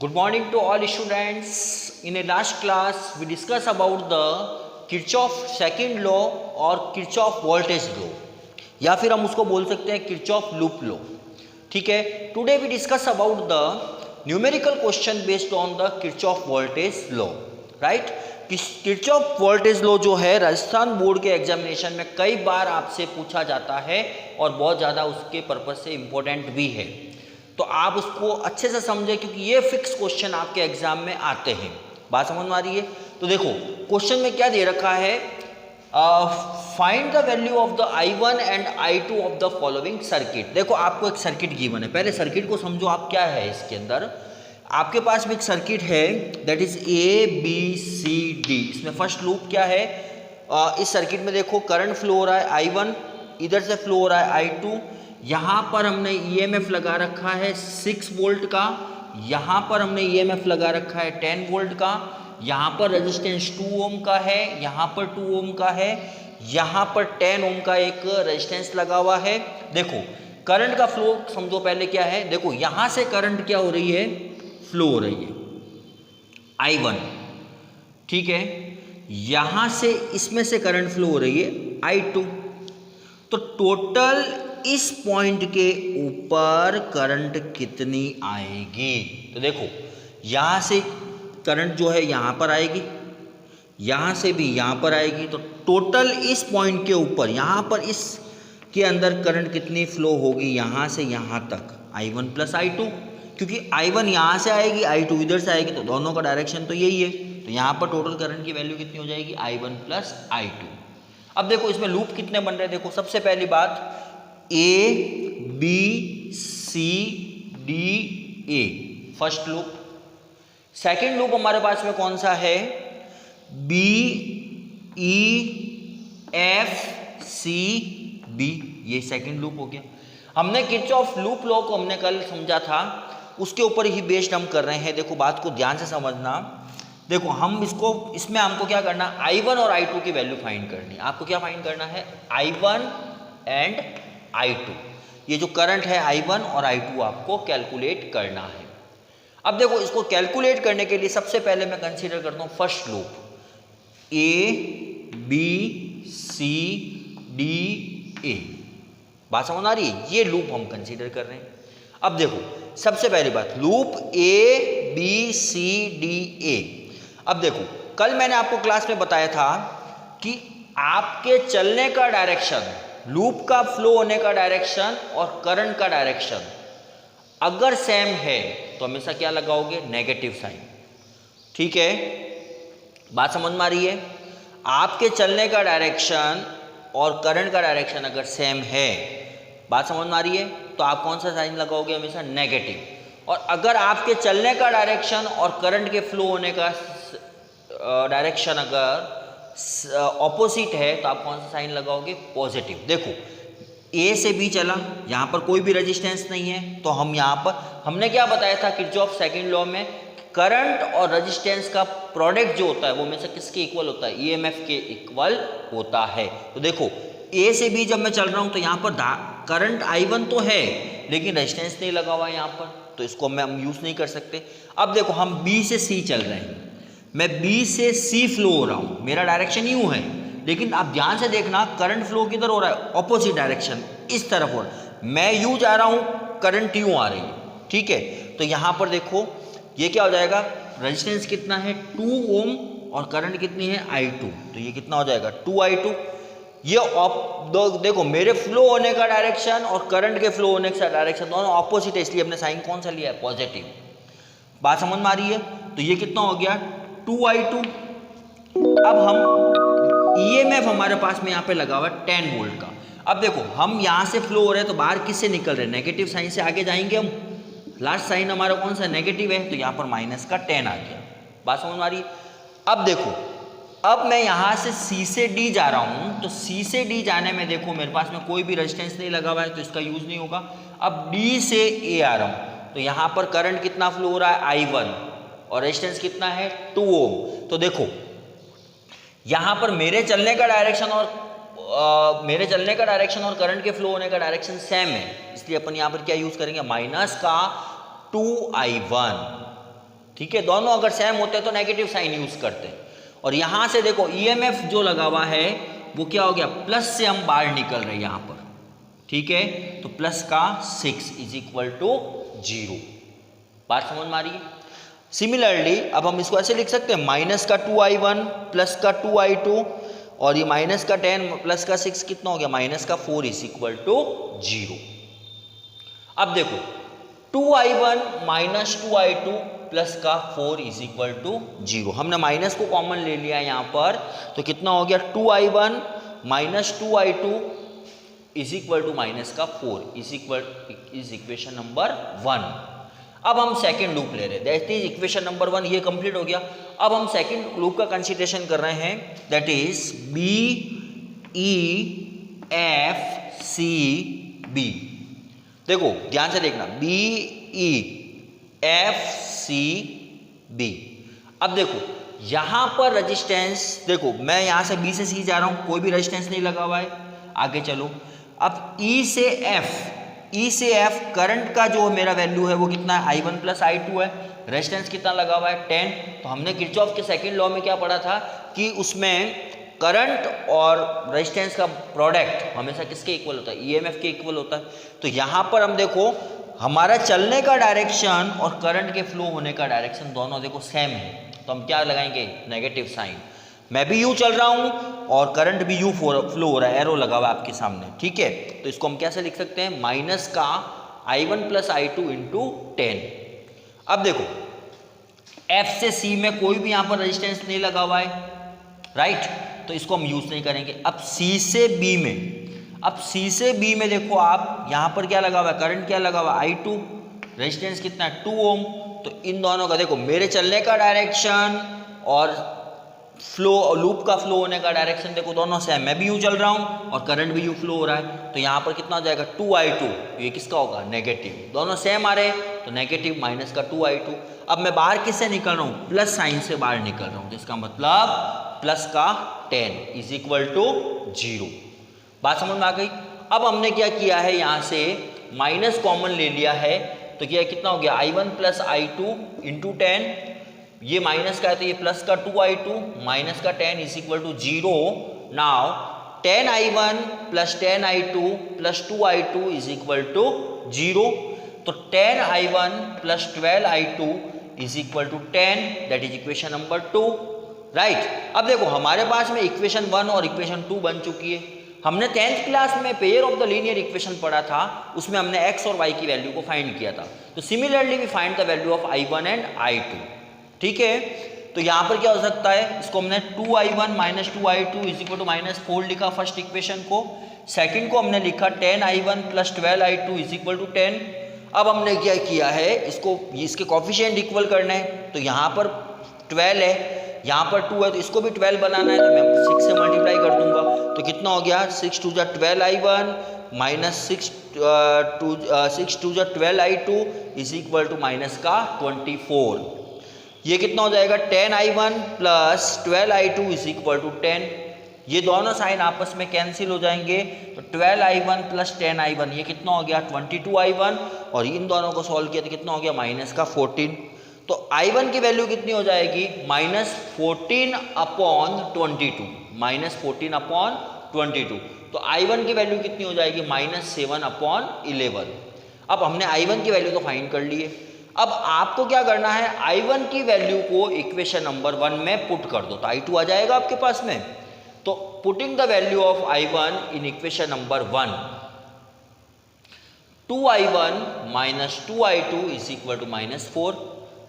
Good morning to all students. In a last class, we discussed about the Kirchhoff second law और Kirchhoff voltage law, या फिर हम उसको बोल सकते हैं Kirchhoff loop law. ठीक है. Today we discuss about the numerical question based on the Kirchhoff voltage law. Right? Kirchhoff voltage law जो है राजस्थान बोर्ड के एग्जामिनेशन में कई बार आपसे पूछा जाता है और बहुत ज़्यादा उसके पर्पज से इम्पोर्टेंट भी है, तो आप उसको अच्छे से समझें क्योंकि ये फिक्स क्वेश्चन आपके एग्जाम में आते हैं. बात समझ में आ रही है? तो देखो क्वेश्चन में क्या दे रखा है, find the value of the I1 and I2 of the following circuit. देखो आपको एक सर्किट गिवन है, पहले सर्किट को समझो आप क्या है. इसके अंदर आपके पास में एक सर्किट है दैट इज ABCD. इसमें फर्स्ट लूप क्या है, इस सर्किट में देखो करंट फ्लो हो रहा है I1, इधर से फ्लो हो रहा है I2. यहाँ पर हमने EMF लगा रखा है 6 वोल्ट का, यहाँ पर हमने EMF लगा रखा है 10 वोल्ट का, यहाँ पर रेजिस्टेंस 2 ओम का है, यहाँ पर 2 ओम का है, यहाँ पर 10 ओम का एक रेजिस्टेंस लगा हुआ है. देखो करंट का फ्लो समझो पहले क्या है. देखो यहाँ से करंट क्या हो रही है, फ्लो हो रही है I1. ठीक है, यहाँ से इसमें से करंट फ्लो हो रही है I2. तो टोटल इस पॉइंट के ऊपर करंट कितनी आएगी. तो देखो यहाँ से करंट जो है यहाँ पर आएगी, यहाँ से भी यहाँ पर आएगी, तो टोटल इस पॉइंट के ऊपर यहाँ पर इस के अंदर करंट कितनी फ्लो होगी यहाँ से यहाँ तक, I1 प्लस I2. क्योंकि I1 यहाँ से आएगी, I2 इधर से आएगी, तो दोनों का डायरेक्शन तो यही है. तो यहाँ पर टोटल करंट की वैल्यू कितनी हो जाएगी, I1 प्लस I2. अब देखो इसमें लूप कितने बन रहे हैं. देखो सबसे पहली बात ABCDA first loop. Second loop हमारे पास में कौन सा है, BEFCB. ये सेकंड लूप हो गया. हमने किरचॉफ लूप लॉ को हमने कल समझा था, उसके ऊपर ही बेस्ड हम कर रहे हैं. देखो बात को ध्यान से समझना. देखो हम इसमें हमको क्या करना, I1 और I2 की वैल्यू फाइंड करनी है. आपको क्या फाइंड करना है, I1 एंड I2. ये जो करंट है I1 और I2 आपको कैलकुलेट करना है. अब देखो इसको कैलकुलेट करने के लिए सबसे पहले मैं कंसीडर करता हूँ फर्स्ट लूप ABCDA. बात समझ आ रही है, ये लूप हम कंसीडर कर रहे हैं. अब देखो सबसे पहली बात लूप ABCDA. अब देखो कल मैंने आपको क्लास में बताया था कि आपके चलने का डायरेक्शन, लूप का फ्लो होने का डायरेक्शन और करंट का डायरेक्शन अगर सेम है तो हमेशा क्या लगाओगे, नेगेटिव साइन. ठीक है, बात समझ में आ रही है. आपके चलने का डायरेक्शन और करंट का डायरेक्शन अगर सेम है, बात समझ में आ रही है, तो आप कौन सा साइन लगाओगे, हमेशा नेगेटिव. और अगर आपके चलने का डायरेक्शन और करंट के फ्लो होने का डायरेक्शन अगर ऑपोजिट है तो आप कौन सा साइन लगाओगे, पॉजिटिव. देखो A से B चला, यहाँ पर कोई भी रेजिस्टेंस नहीं है, तो हम यहाँ पर हमने क्या बताया था किरचॉफ सेकंड लॉ में, करंट और रेजिस्टेंस का प्रोडक्ट जो होता है वो हमेशा किसके इक्वल होता है, EMF के इक्वल होता है. तो देखो A से B जब मैं चल रहा हूँ तो यहाँ पर करंट I1 तो है लेकिन रेजिस्टेंस नहीं लगा हुआ है यहाँ पर, तो इसको हम यूज़ नहीं कर सकते. अब देखो हम B से C चल रहे हैं, मैं B से C फ्लो हो रहा हूँ, मेरा डायरेक्शन यूँ है, लेकिन आप ध्यान से देखना करंट फ्लो किधर हो रहा है, ऑपोजिट डायरेक्शन इस तरफ हो रहा है. मैं यूँ जा रहा हूँ, करंट यूँ आ रही है. ठीक है, तो यहाँ पर देखो ये क्या हो जाएगा, रेजिस्टेंस कितना है 2 ओम और करंट कितनी है I2, तो ये कितना हो जाएगा 2I2. ये देखो मेरे फ्लो होने का डायरेक्शन और करंट के फ्लो होने का डायरेक्शन दोनों ऑपोजिट है, इसलिए हमने साइन कौन सा लिया है, पॉजिटिव. बात समझ में आ रही है. तो ये कितना हो गया 2I2. अब हम EMF हमारे पास में यहाँ पे लगा हुआ है 10 वोल्ट का. अब देखो हम यहाँ से फ्लो हो रहे हैं तो बाहर किससे निकल रहे हैं, नेगेटिव साइन से आगे जाएंगे हम. लास्ट साइन हमारा कौन सा, नेगेटिव है, तो यहाँ पर माइनस का 10 आ गया. बात समझ में आ रही है. अब देखो अब मैं यहाँ से C से D जा रहा हूँ, तो C से D जाने में देखो मेरे पास में कोई भी रेजिस्टेंस नहीं लगा हुआ है तो इसका यूज नहीं होगा. अब D से A आ रहा हूँ, तो यहाँ पर करंट कितना फ्लो हो रहा है I1 और रेजिस्टेंस कितना है 2 ओम. तो देखो यहाँ पर मेरे चलने का डायरेक्शन और करंट के फ्लो होने का डायरेक्शन सेम है, इसलिए अपन यहाँ पर क्या यूज करेंगे, माइनस का 2I1. ठीक है, दोनों अगर सेम होते हैं तो नेगेटिव साइन यूज करते हैं। और यहां से देखो ईएमएफ जो लगा हुआ है वो क्या हो गया, प्लस से हम बाहर निकल रहे हैं यहां पर, ठीक है, तो प्लस का 6 इज इक्वल टू 0। बात समझ में आ रही है? सिमिलरली अब हम इसको ऐसे लिख सकते हैं, माइनस का 2i1 प्लस का 2i2 और ये माइनस का 10 प्लस का 6 कितना हो गया, माइनस का 4 इज इक्वल टू 0। अब देखो 2i1 माइनस 2i2 प्लस का 4 इज इक्वल टू 0। हमने माइनस को कॉमन ले लिया यहाँ पर, तो कितना हो गया, 2i1 minus 2i2 is equal to minus का 4 इज इक्वेशन नंबर 1। अब हम सेकेंड लूप ले रहे हैं, दैट इज इक्वेशन नंबर 1, ये कंप्लीट हो गया। अब हम सेकेंड लूप का कंसिडरेशन कर रहे हैं, दैट इज BEFCB। देखो ध्यान से देखना, BEFCB। अब देखो यहां पर रेजिस्टेंस, देखो मैं यहां से B से C जा रहा हूं, कोई भी रेजिस्टेंस नहीं लगा हुआ है। आगे चलो, अब E से F करंट का जो मेरा वैल्यू है वो कितना है, I1 प्लस I2 है। रेजिस्टेंस कितना लगा हुआ है, 10। तो हमने किरचॉफ के सेकंड लॉ में क्या पढ़ा था कि उसमें करंट और रेजिस्टेंस का प्रोडक्ट हमेशा किसके इक्वल होता है, ईएमएफ के इक्वल होता है। तो यहाँ पर हम देखो हमारा चलने का डायरेक्शन और करंट के फ्लो होने का डायरेक्शन दोनों देखो सेम है, तो हम क्या लगाएंगे, नेगेटिव साइन। मैं भी यू चल रहा हूं और करंट भी यू फ्लो हो रहा है, एरो लगा हुआ है आपके सामने, ठीक है। तो इसको हम कैसे लिख सकते हैं, माइनस का I1 प्लस I2 इंटू 10। अब देखो F से C में कोई भी यहां पर रेजिस्टेंस नहीं लगा हुआ है, राइट, तो इसको हम यूज नहीं करेंगे। अब C से B में देखो आप यहां पर क्या लगा हुआ है, करंट क्या लगा हुआ है, I2, रेजिस्टेंस कितना है 2 ओम। तो इन दोनों का देखो मेरे चलने का डायरेक्शन और फ्लो, लूप का फ्लो होने का डायरेक्शन देखो दोनों सेम, मैं भी यू चल रहा हूं और करंट भी यू फ्लो हो रहा है। तो यहां पर कितना हो जाएगा, 2i2, ये किसका होगा, नेगेटिव। दोनों सेम आ रहे हैं तो नेगेटिव माइनस का 2i2। अब मैं बाहर किससे निकल रहा हूं, प्लस साइन से बाहर निकल रहा हूं, तो इसका मतलब प्लस का 10 इज इक्वल टू 0। बात समझ में आ गई? अब हमने क्या किया है, यहां से माइनस कॉमन ले लिया है, तो क्या कितना हो गया, I1 प्लस I2 इंटू 10, ये माइनस का है तो ये प्लस का 2i2 माइनस का 10 is equal to 0। Now 10i1 plus 10i2 plus 2i2 is equal to 0। तो 10i1 plus 12i2 is equal to 10, that is equation number 2, right. अब देखो हमारे पास में इक्वेशन 1 और इक्वेशन 2 बन चुकी है। हमने 10th क्लास में pair of the linear equation पढ़ा था, उसमें हमने x और y की वैल्यू को फाइंड किया था। तो similarly we find the value of I1 and I2, ठीक है। तो यहाँ पर क्या हो सकता है, इसको हमने 2i1 minus 2i2 is equal to -4 लिखा फर्स्ट इक्वेशन को। सेकंड को हमने लिखा 10i1 plus 12i2 is equal to 10। अब हमने क्या किया है, इसको इसके कोफिशिएंट इक्वल करना है, तो यहाँ पर 12 है, यहाँ पर 2 है, तो इसको भी 12 बनाना है, तो मैं 6 से मल्टीप्लाई कर दूंगा। तो कितना हो गया, 6 2 जा 12i1 माइनस 6 2 जा 12i2 is equal to minus का 24। ये कितना हो जाएगा, 10i1 plus 12i2 is equal to 10। ये दोनों साइन आपस में कैंसिल हो जाएंगे, तो 12i1 प्लस 10i1 ये कितना हो गया, 22i1, और इन दोनों को सॉल्व किया तो कितना हो गया, माइनस का 14। तो i1 की वैल्यू कितनी हो जाएगी, -14/22, -14/22। तो i1 की वैल्यू कितनी हो जाएगी, -7/11। अब हमने i1 की वैल्यू तो फाइंड कर ली है। अब आपको क्या करना है, I1 की वैल्यू को इक्वेशन नंबर 1 में पुट कर दो, तो I2 आ जाएगा आपके पास में। तो putting the value of I1 in equation number 1, 2i1 minus 2i2 is equal to -4।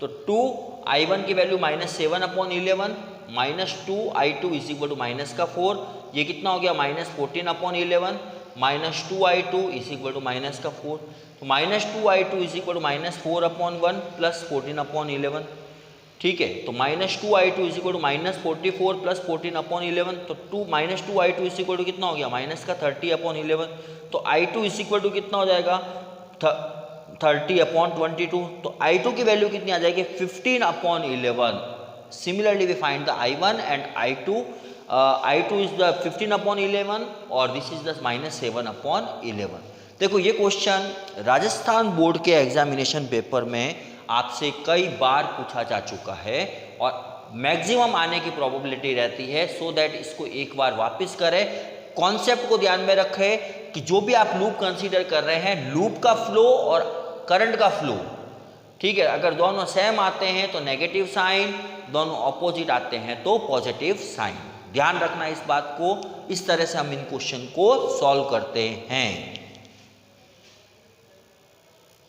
तो 2i1 की वैल्यू -7/11 minus 2i2 is equal to -4, ये कितना हो गया, -14/11 minus 2i2 is equal to -4। तो -2i2 is equal to -4/1 plus 14/11, ठीक है। तो -2i2 is equal to -44 plus 14/11। तो -2i2 इज इक्वल टू कितना हो गया, -30/11। तो i2 इज इक्वल टू कितना हो जाएगा, 30/22। तो i2 की वैल्यू कितनी आ जाएगी, 15/11। Similarly we find the I1 and I2. I2 is the 15/11 और दिस इज द -7/11। देखो ये क्वेश्चन राजस्थान बोर्ड के एग्जामिनेशन पेपर में आपसे कई बार पूछा जा चुका है और मैक्सिमम आने की प्रोबेबिलिटी रहती है। सो दैट इसको एक बार वापस करें, कॉन्सेप्ट को ध्यान में रखें कि जो भी आप लूप कंसीडर कर रहे हैं, लूप का फ्लो और करंट का फ्लो, ठीक है, अगर दोनों सेम आते हैं तो नेगेटिव साइन, दोनों ऑपोजिट आते हैं तो पॉजिटिव साइन। ध्यान रखना इस बात को। इस तरह से हम इन क्वेश्चन को सॉल्व करते हैं।